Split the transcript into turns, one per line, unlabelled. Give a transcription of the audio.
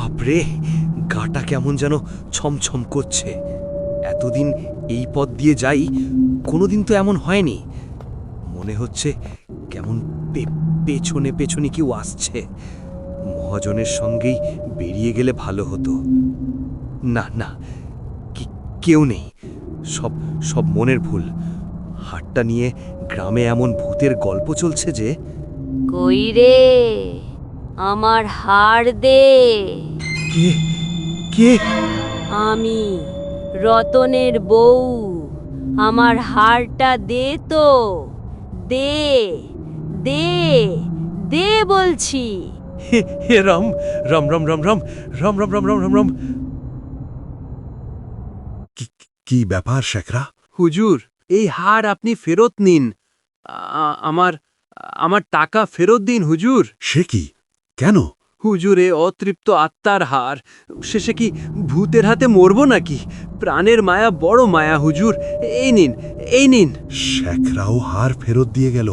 বাপরে, গাটা কেমন যেন ছমছম করছে। এতদিন এই পথ দিয়ে যাই, কোনোদিন তো এমন হয়নি। মনে হচ্ছে কেমন পেছনে পেছনে কেউ আসছে। মহাজনের সঙ্গেই বেরিয়ে গেলে ভালো হতো। না না, কেউ নেই, সব সব মনের ভুল। হাটটা নিয়ে গ্রামে এমন ভূতের গল্প চলছে যে।
কই রে, আমার হাড় দে।
কে কে?
আমি রতনের বউ, আমার হাড়টা দে তো, দে দে দে বলছি।
হে হে রাম রাম রাম রাম রাম রাম রাম রাম রাম রাম রাম।
কি ব্যাপার শেখরা?
হুজুর, এই হার আপনি ফেরত নিন। আমার আমার টাকা ফেরত দিন হুজুর।
সে কি? কেন?
হুজুর, এ অতৃপ্ত আত্মার হার। শেষে কি ভূতের হাতে মরব নাকি? প্রাণের মায়া বড় মায়া হুজুর। এই নিন, এই নিন।
শেখরাও হার ফেরত দিয়ে গেল।